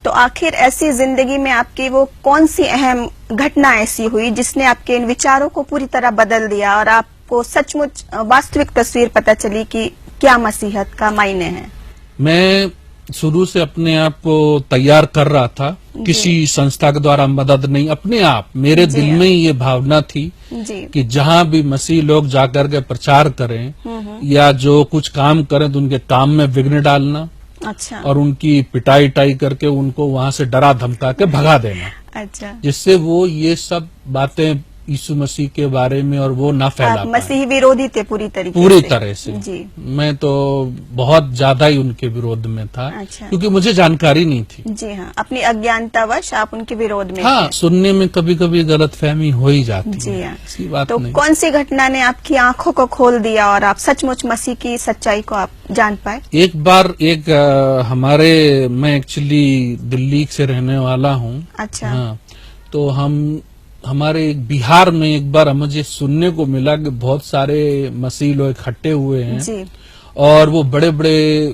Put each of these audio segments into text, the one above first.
तो आखिर ऐसी जिंदगी में आपकी वो कौन सी अहम घटना ऐसी हुई जिसने आपके इन विचारों को पूरी तरह बदल दिया और आपको सचमुच वास्तविक तस्वीर पता चली कि क्या मसीहत का मायने है? मैं शुरू से अपने आप को तैयार कर रहा था, किसी संस्था के द्वारा मदद नहीं, अपने आप मेरे दिल में ही ये भावना थी कि जहाँ भी मसीह लोग जाकर के प्रचार करें या जो कुछ काम करें तो उनके काम में विघ्न डालना। अच्छा। और उनकी पिटाई टाई करके उनको वहां से डरा धमका के भगा देना। अच्छा। जिससे वो ये सब बातें यीशु मसीह के बारे में और वो ना फैला पाए। मसीह विरोधी थे पूरी तरह से जी। मैं तो बहुत ज्यादा ही उनके विरोध में था। अच्छा। क्योंकि मुझे जानकारी नहीं थी। जी हाँ, अपनी अज्ञानतावश आप उनके विरोध में हाँ, सुनने में कभी कभी गलतफहमी हो ही जाती जी है। हाँ। ऐसी बात तो नहीं। कौन सी घटना ने आपकी आंखों को खोल दिया और आप सचमुच मसीह की सच्चाई को आप जान पाए? एक बार मैं एक्चुअली दिल्ली से रहने वाला हूँ। अच्छा। हाँ, तो हमारे बिहार में एक बार मुझे सुनने को मिला कि बहुत सारे मसीह लोग इकट्ठे हुए हैं जी। और वो बड़े बड़े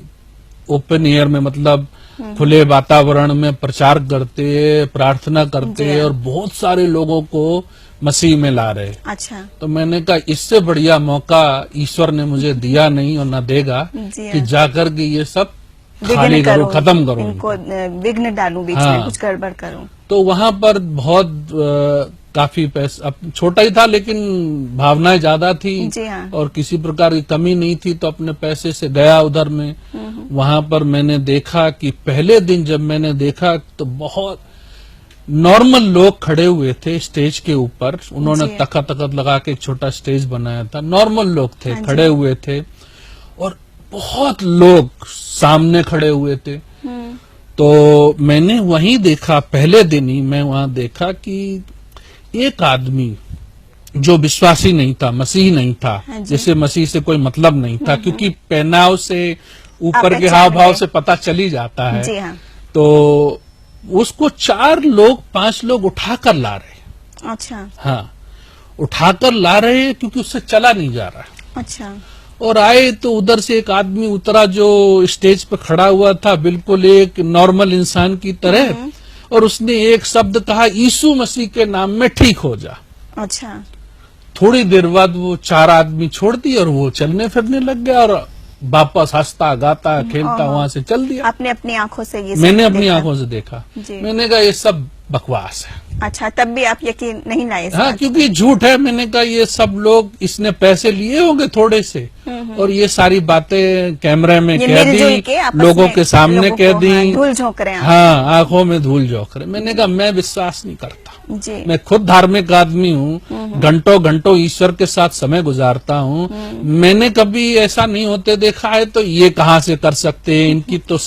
ओपन एयर में, मतलब खुले वातावरण में प्रचार करते, प्रार्थना करते और बहुत सारे लोगों को मसीह में ला रहे। अच्छा। तो मैंने कहा इससे बढ़िया मौका ईश्वर ने मुझे दिया नहीं और न देगा कि जाकर के ये सब खाली करूं, खत्म करूं, इनको विघ्न डालूं, बीच में कुछ गड़बड़ करूं। तो वहां पर बहुत काफी पैसा, अब छोटा ही था लेकिन भावनाएं ज्यादा थी। जी हाँ। और किसी प्रकार की कमी नहीं थी, तो अपने पैसे से गया उधर में। वहां पर मैंने देखा कि पहले दिन जब मैंने देखा तो बहुत नॉर्मल लोग खड़े हुए थे स्टेज के ऊपर। उन्होंने तखत लगा के एक छोटा स्टेज बनाया था। नॉर्मल लोग थे, खड़े हुए थे और बहुत लोग सामने खड़े हुए थे। तो मैंने वहीं देखा, पहले दिन ही मैं वहां देखा कि एक आदमी जो विश्वासी नहीं था, मसीह नहीं था, जैसे मसीह से कोई मतलब नहीं था, क्योंकि पहनाव से, ऊपर के हाव भाव से पता चल ही जाता है। जी हाँ। तो उसको 5 लोग उठाकर ला रहे। अच्छा। हाँ, उठाकर ला रहे क्योंकि उससे चला नहीं जा रहा। अच्छा। और आए तो उधर से एक आदमी उतरा जो स्टेज पर खड़ा हुआ था, बिल्कुल एक नॉर्मल इंसान की तरह, और उसने एक शब्द कहा, यीशु मसीह के नाम में ठीक हो जा। अच्छा। थोड़ी देर बाद वो 4 आदमी छोड़ दिए और वो चलने फिरने लग गया और वापस हंसता गाता खेलता वहां से चल दिया। आपने अपनी आंखों से ये मैंने अपनी आंखों से देखा। मैंने कहा ये सब बकवास है। अच्छा, तब भी आप यकीन नहीं लाए? हाँ, क्योंकि झूठ है। मैंने कहा ये सब लोग, इसने पैसे लिए होंगे थोड़े से और ये सारी बातें कैमरे में कह दी, लोगों के सामने कह दी, धूल झोंक रहे हैं। हाँ, आंखों में धूल झोंक रहे। मैंने कहा मैं विश्वास नहीं करता। जी। मैं खुद धार्मिक आदमी हूँ, घंटों घंटों ईश्वर के साथ समय गुजारता हूँ। मैंने कभी ऐसा नहीं होते देखा है, तो ये कहाँ से कर सकते हैं? इनकी तो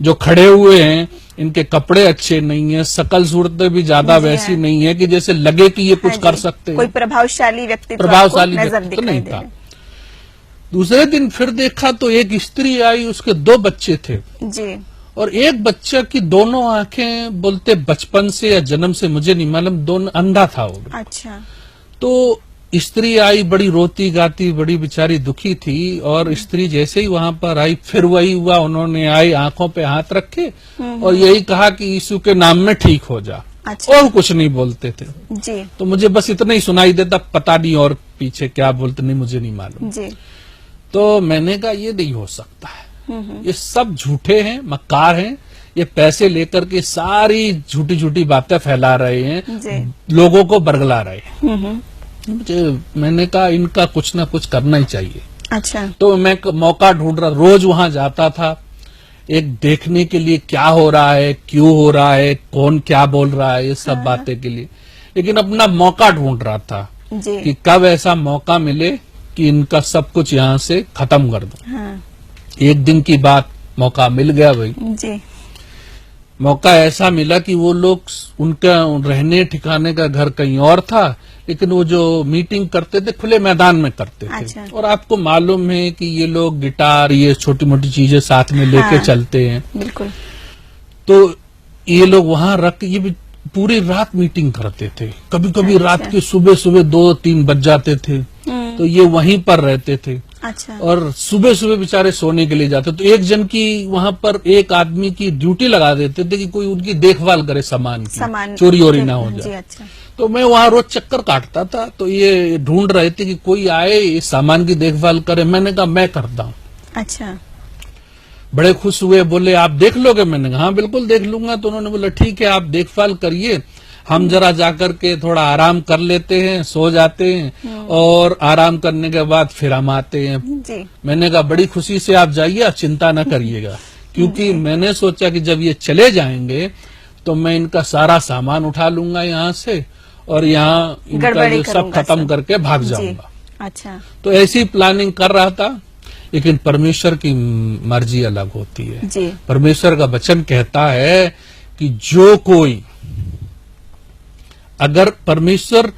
जो खड़े हुए हैं, इनके कपड़े अच्छे नहीं है, शकल सूरतें भी ज्यादा वैसी नहीं है कि जैसे लगे कि ये कुछ कर सकते हैं। कोई प्रभावशाली व्यक्ति तो नहीं था। दूसरे दिन फिर देखा तो एक स्त्री आई, उसके 2 बच्चे थे। जी। और एक बच्चा की दोनों आंखें, बोलते बचपन से या जन्म से मुझे नहीं मालूम, दोनों अंधा था वो। अच्छा। तो स्त्री आई, बड़ी रोती गाती, बड़ी बेचारी दुखी थी। और स्त्री जैसे ही वहां पर आई, फिर वही हुआ, उन्होंने आई, आंखों पे हाथ रखे और यही कहा कि यीशु के नाम में ठीक हो जा। अच्छा। और कुछ नहीं बोलते थे। जी। तो मुझे बस इतना ही सुनाई देता, पता नहीं और पीछे क्या बोलते नहीं, मुझे नहीं मालूम। जी। तो मैंने कहा ये नहीं हो सकता है, ये सब झूठे हैं, मक्कार हैं, ये पैसे लेकर के सारी झूठी झूठी बातें फैला रहे हैं, लोगों को बरगला रहे हैं। मैंने कहा इनका कुछ ना कुछ करना ही चाहिए। अच्छा। तो मैं मौका ढूंढ रहा, रोज वहां जाता था एक देखने के लिए क्या हो रहा है, क्यों हो रहा है, कौन क्या बोल रहा है, ये सब बातें के लिए, लेकिन अपना मौका ढूंढ रहा था कि कब ऐसा मौका मिले कि इनका सब कुछ यहाँ से खत्म कर दो। हाँ। एक दिन की बात, मौका मिल गया भाई। जी। मौका ऐसा मिला कि वो लोग, उनका रहने ठिकाने का घर कहीं और था, लेकिन वो जो मीटिंग करते थे खुले मैदान में करते थे। अच्छा। और आपको मालूम है कि ये लोग गिटार, ये छोटी मोटी चीजें साथ में लेके चलते हैं। बिल्कुल। तो ये लोग वहां रख, ये पूरी रात मीटिंग करते थे। कभी कभी रात के सुबह 2-3 बज जाते थे, तो ये वहीं पर रहते थे। अच्छा। और सुबह सुबह बेचारे सोने के लिए जाते, तो एक जन की वहां पर एक आदमी की ड्यूटी लगा देते थे कि कोई उनकी देखभाल करे सामान की, चोरी वोरी ना हो जी, जाए। अच्छा। तो मैं वहां रोज चक्कर काटता था, तो ये ढूंढ रहे थे कि कोई आए इस सामान की देखभाल करे। मैंने कहा मैं करता हूँ। अच्छा। बड़े खुश हुए, बोले आप देख लोगे? मैंने कहा हाँ बिल्कुल देख लूंगा। तो उन्होंने बोला ठीक है आप देखभाल करिए, हम जरा जाकर के थोड़ा आराम कर लेते हैं, सो जाते हैं और आराम करने के बाद फिर हम आते हैं। जी। मैंने कहा बड़ी खुशी से आप जाइए, आप चिंता न करिएगा, क्योंकि मैंने सोचा कि जब ये चले जाएंगे तो मैं इनका सारा सामान उठा लूंगा यहाँ से और यहाँ इनका गड़बड़ी ये सब करूंगा खत्म सब। करके भाग जी। जाऊंगा। अच्छा। तो ऐसी प्लानिंग कर रहा था, लेकिन परमेश्वर की मर्जी अलग होती है। जी। परमेश्वर का वचन कहता है कि जो कोई, अगर परमेश्वर,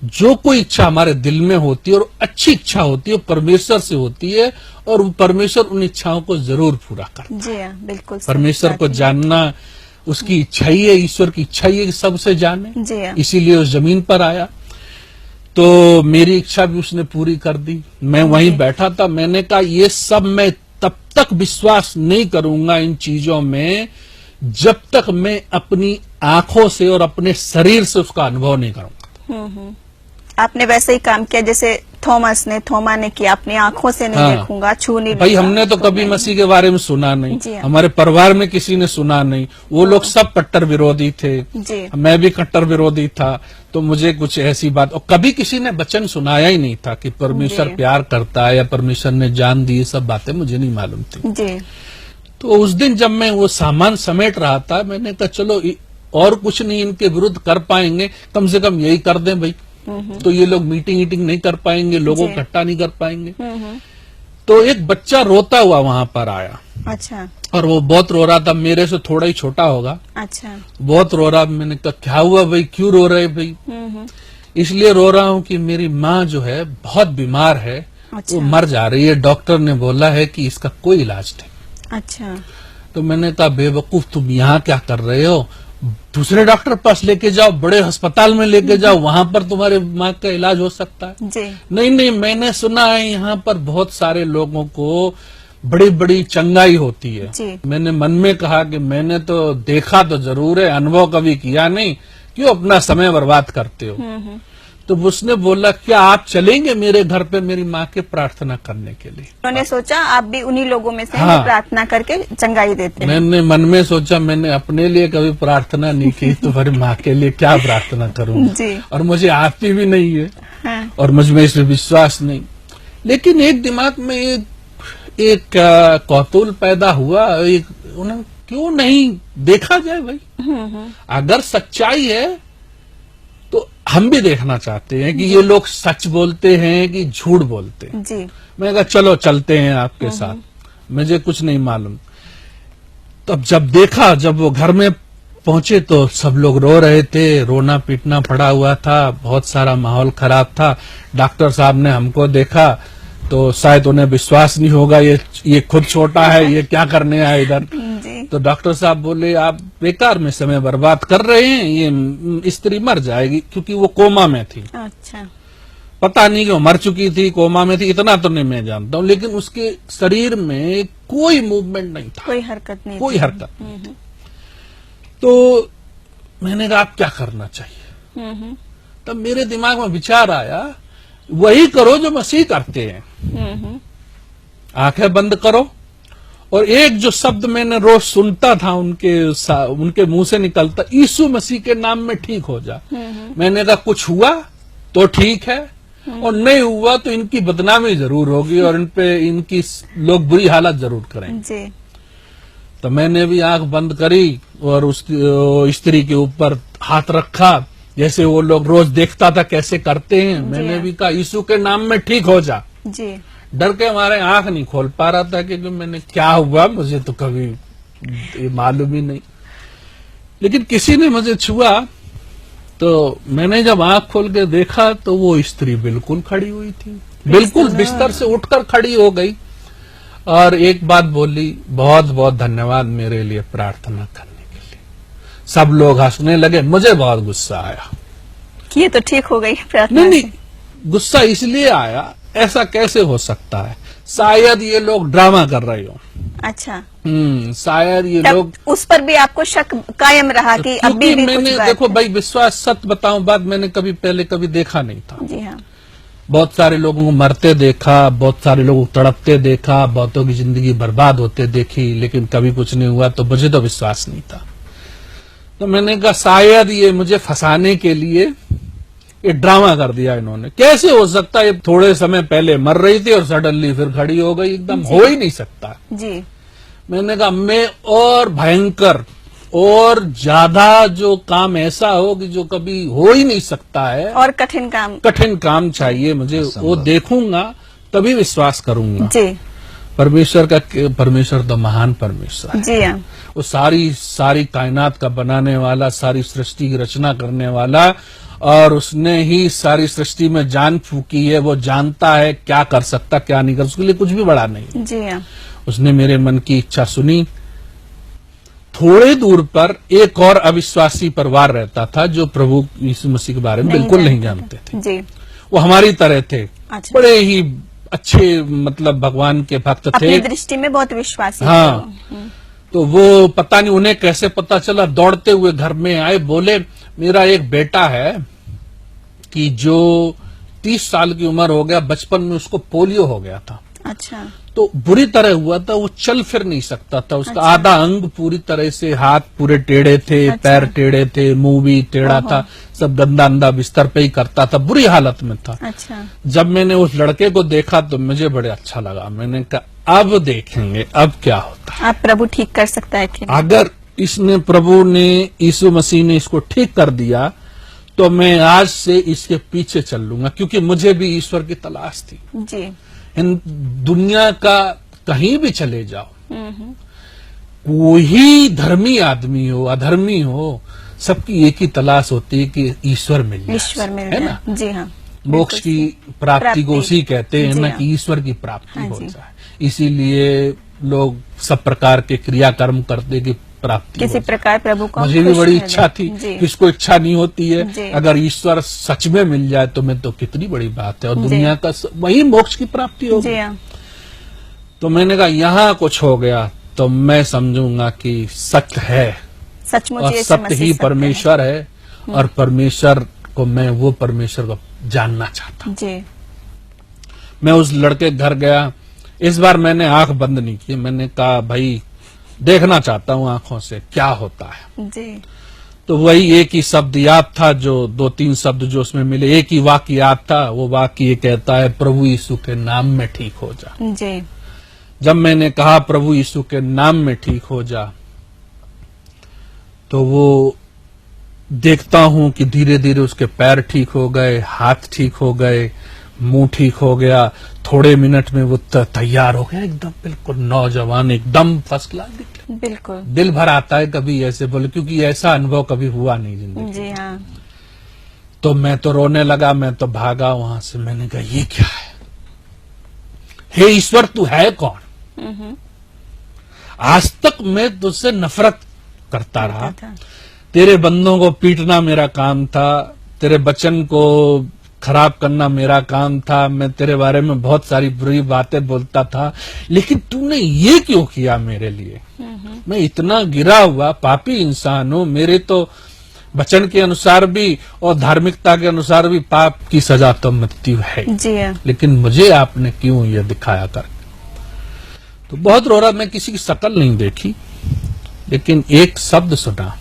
जो कोई इच्छा हमारे दिल में होती है और अच्छी इच्छा होती है, परमेश्वर से होती है और वो परमेश्वर उन इच्छाओं को जरूर पूरा करता है। जी हाँ, बिल्कुल सही परमेश्वर बात को है। जानना उसकी इच्छा ही है, ईश्वर की इच्छा ही है कि सबसे जाने, जी हाँ। इसीलिए उस जमीन पर आया। तो मेरी इच्छा भी उसने पूरी कर दी। मैं वहीं बैठा था, मैंने कहा ये सब मैं तब तक विश्वास नहीं करूंगा इन चीजों में जब तक मैं अपनी आंखों से और अपने शरीर से उसका अनुभव नहीं करूंगा। आपने वैसे ही काम किया जैसे थोमा ने किया, अपनी आंखों से नहीं हाँ। देखूंगा, छू नहीं भाई लूंगा, हमने तो कभी नहीं। मसीह के बारे में सुना नहीं, जी हाँ। हमारे परिवार में किसी ने सुना नहीं, वो लोग सब कट्टर विरोधी थे, जी। मैं भी कट्टर विरोधी था। तो मुझे कुछ ऐसी बात, और कभी किसी ने वचन सुनाया ही नहीं था कि परमेश्वर जी। प्यार करता है या परमेश्वर ने जान दी, ये सब बातें मुझे नहीं मालूम थी। जी। तो उस दिन जब मैं वो सामान समेट रहा था, मैंने कहा चलो और कुछ नहीं इनके विरुद्ध कर पाएंगे, कम से कम यही कर दें भाई। तो ये लोग मीटिंग नहीं कर पाएंगे, लोगों को जी। इकट्ठा नहीं कर पाएंगे। तो एक बच्चा रोता हुआ वहां पर आया अच्छा। और वो बहुत रो रहा था, मेरे से थोड़ा ही छोटा होगा, अच्छा। बहुत रो रहा। मैंने कहा क्या हुआ भाई, क्यों रो रहे भाई? इसलिए रो रहा हूँ कि मेरी माँ जो है बहुत बीमार है, अच्छा। वो मर जा रही है, डॉक्टर ने बोला है कि इसका कोई इलाज नहीं। अच्छा। तो मैंने कहा बेवकूफ तुम यहाँ क्या कर रहे हो, दूसरे डॉक्टर पास लेके जाओ, बड़े अस्पताल में लेके जाओ, वहां पर तुम्हारे माँ का इलाज हो सकता है। जी। नहीं, मैंने सुना है यहाँ पर बहुत सारे लोगों को बड़ी बड़ी चंगाई होती है। जी। मैंने मन में कहा कि मैंने तो देखा तो जरूर है, अनुभव कभी किया नहीं, क्यों अपना समय बर्बाद करते हो। तो उसने बोला क्या आप चलेंगे मेरे घर पे मेरी माँ के प्रार्थना करने के लिए? उन्होंने सोचा आप भी उन्हीं लोगों में से हैं हाँ। जो प्रार्थना करके चंगाई देते हैं। मैंने मन में सोचा, मैंने अपने लिए कभी प्रार्थना नहीं की, तो फिर माँ के लिए क्या प्रार्थना करूंगा? जी। और मुझे आती भी नहीं है हाँ। और मुझ में इसमें विश्वास नहीं। लेकिन एक दिमाग में एक कौतूहल पैदा हुआ, उन्हें क्यों नहीं देखा जाए भाई, अगर सच्चाई है तो हम भी देखना चाहते हैं कि ये लोग सच बोलते हैं कि झूठ बोलते हैं। जी। मैं कहा चलो चलते हैं आपके साथ, मुझे कुछ नहीं मालूम। तब जब देखा, जब वो घर में पहुंचे तो सब लोग रो रहे थे, रोना पीटना पड़ा हुआ था, बहुत सारा माहौल खराब था। डॉक्टर साहब ने हमको देखा तो शायद उन्हें विश्वास नहीं होगा, ये खुद छोटा है, ये क्या करने आया इधर। जी। तो डॉक्टर साहब बोले आप बेकार में समय बर्बाद कर रहे हैं, ये स्त्री मर जाएगी, क्योंकि वो कोमा में थी। अच्छा। पता नहीं कि वो मर चुकी थी, कोमा में थी, इतना तो नहीं मैं जानता हूँ, लेकिन उसके शरीर में कोई मूवमेंट नहीं था, कोई हरकत नहीं कोई थी। हरकत नहीं थी। तो मैंने कहा आप क्या करना चाहिए? तब मेरे दिमाग में विचार आया, वही करो जो मसीह करते हैं, आंखें बंद करो। और एक जो शब्द मैंने रोज सुनता था उनके मुंह से निकलता, यीशु मसीह के नाम में ठीक हो जा। मैंने कहा कुछ हुआ तो ठीक है, और नहीं हुआ तो इनकी बदनामी जरूर होगी और इनकी लोग बुरी हालत जरूर करेंगे। जी। तो मैंने भी आंख बंद करी और उस स्त्री के ऊपर हाथ रखा, जैसे वो लोग रोज देखता था कैसे करते हैं। मैंने भी कहा यीशु के नाम में ठीक हो जा। जी। डर के हमारे आंख नहीं खोल पा रहा था, क्योंकि मैंने क्या हुआ मुझे तो कभी ये मालूम ही नहीं। लेकिन किसी ने मुझे छुआ, तो मैंने जब आंख खोल के देखा तो वो स्त्री बिल्कुल खड़ी हुई थी, बिल्कुल बिस्तर से उठकर खड़ी हो गई और एक बात बोली, बहुत बहुत धन्यवाद मेरे लिए प्रार्थना करने के लिए। सब लोग हंसने लगे, मुझे बहुत गुस्सा आया कि ये तो ठीक हो गई प्रार्थना नहीं, से। गुस्सा इसलिए आया, ऐसा कैसे हो सकता है? शायद ये लोग ड्रामा कर रहे हो। अच्छा, शायद ये तब लोग, उस पर भी आपको शक कायम रहा कि अभी क्योंकि भी कुछ मैंने बात देखो है। भाई, विश्वास सत्य बताऊं बात, मैंने कभी पहले कभी देखा नहीं था। जी हाँ। बहुत सारे लोगों को मरते देखा, बहुत सारे लोगों को तड़पते देखा, बहुतों की जिंदगी बर्बाद होते देखी, लेकिन कभी कुछ नहीं हुआ, तो मुझे तो विश्वास नहीं था। तो मैंने कहा शायद ये मुझे फंसाने के लिए ये ड्रामा कर दिया इन्होंने। कैसे हो सकता है, ये थोड़े समय पहले मर रही थी और सडनली फिर खड़ी हो गई, एकदम हो ही नहीं सकता। जी। मैंने कहा मैं और भयंकर और ज्यादा जो काम ऐसा हो कि जो कभी हो ही नहीं सकता है, और कठिन काम चाहिए मुझे, वो देखूंगा तभी विश्वास करूंगा। जी। परमेश्वर तो महान परमेश्वर है। जी हाँ। वो सारी कायनात का बनाने वाला, सारी सृष्टि की रचना करने वाला, और उसने ही सारी सृष्टि में जान फूकी है। वो जानता है क्या कर सकता क्या नहीं कर, उसके लिए कुछ भी बड़ा नहीं। जी हाँ। उसने मेरे मन की इच्छा सुनी। थोड़े दूर पर एक और अविश्वासी परिवार रहता था जो प्रभु यीशु मसीह के बारे में बिल्कुल नहीं जानते थे। जी। वो हमारी तरह थे। अच्छा। बड़े ही अच्छे, मतलब भगवान के भक्त थे, अपनी दृष्टि में बहुत विश्वासी हाँ। तो वो पता नहीं उन्हें कैसे पता चला, दौड़ते हुए घर में आए, बोले मेरा एक बेटा है कि जो 30 साल की उम्र हो गया, बचपन में उसको पोलियो हो गया था। अच्छा। तो बुरी तरह हुआ था, वो चल फिर नहीं सकता था। उसका अच्छा। आधा अंग पूरी तरह से, हाथ पूरे टेढ़े थे, अच्छा। पैर टेढ़े थे, मुंह भी टेढ़ा था, सब गंदा अंदा बिस्तर पे ही करता था, बुरी हालत में था। अच्छा। जब मैंने उस लड़के को देखा तो मुझे बड़े अच्छा लगा। मैंने कहा अब देखेंगे अब क्या होता है। आप प्रभु ठीक कर सकता है कि नहीं? अगर इसने, प्रभु ने, यीशु मसीह ने इसको ठीक कर दिया तो मैं आज से इसके पीछे चल लूंगा, क्योंकि मुझे भी ईश्वर की तलाश थी। जी। इन दुनिया का कहीं भी चले जाओ, कोई धर्मी आदमी हो अधर्मी हो, सबकी एक ही तलाश होती है कि ईश्वर मिल जाए, ईश्वर मिल है ना। जाए। जी हाँ। मोक्ष की प्राप्ति को उसी कहते हैं जी ना, हाँ। कि ईश्वर की प्राप्ति हाँ हो जी। जाए। इसीलिए लोग सब प्रकार के क्रियाकर्म करते कि प्राप्ति किसी हो जाए। प्रकार प्रभु को मुझे भी खुश बड़ी कर इच्छा दे। थी, जी। किसको इच्छा नहीं होती जी। है। अगर ईश्वर सच में मिल जाए तो मैं तो कितनी बड़ी बात है, और जी। दुनिया का वही मोक्ष की प्राप्ति होगी। जी हाँ। तो मैंने कहा यहाँ कुछ हो गया तो मैं समझूंगा कि सत्य है, सचमुच और यीशु सत्य मसीह ही सत्य परमेश्वर है, और परमेश्वर को मैं, वो परमेश्वर को जानना चाहता हूँ। जी। मैं उस लड़के के घर गया। इस बार मैंने आंख बंद नहीं की, मैंने कहा भाई देखना चाहता हूँ आंखों से क्या होता है। जी। तो वही एक ही शब्द याद था, जो 2-3 शब्द जो उसमें मिले, एक ही वाक्य याद था। वो वाक्य ये कहता है, प्रभु यीशु के नाम में ठीक हो जा। जी। जब मैंने कहा प्रभु यीशु के नाम में ठीक हो जा, तो वो देखता हूं कि धीरे धीरे उसके पैर ठीक हो गए, हाथ ठीक हो गए, मुंह ठीक हो गया। थोड़े मिनट में वो तैयार हो गया, एकदम बिल्कुल नौजवान, एकदम फर्स्ट क्लास दिखे। बिल्कुल। दिल भर आता है कभी ऐसे बोले, क्योंकि ऐसा अनुभव कभी हुआ नहीं जिंदगी। जी हाँ। तो मैं तो रोने लगा, मैं तो भागा वहां से। मैंने कहा ये क्या है, हे ईश्वर तू है कौन? आज तक मैं तुझसे नफरत करता रहा, था। तेरे बंदों को पीटना मेरा काम था, तेरे वचन को खराब करना मेरा काम था, मैं तेरे बारे में बहुत सारी बुरी बातें बोलता था, लेकिन तूने ये क्यों किया मेरे लिए? मैं इतना गिरा हुआ पापी इंसान हूं, मेरे तो वचन के अनुसार भी और धार्मिकता के अनुसार भी पाप की सजा तो मृत्यु है, जी हाँ। लेकिन मुझे आपने क्यों ये दिखाया कर? तो बहुत रो रहा। मैं किसी की शक्ल नहीं देखी, लेकिन एक शब्द सुना।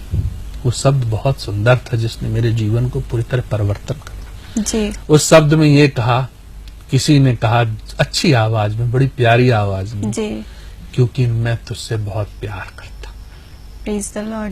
वो शब्द बहुत सुंदर था, जिसने मेरे जीवन को पूरी तरह परिवर्तन कर। जी। उस शब्द में ये कहा, किसी ने कहा अच्छी आवाज में, बड़ी प्यारी आवाज में, जी। क्योंकि मैं तुझसे बहुत प्यार करता। Praise the Lord.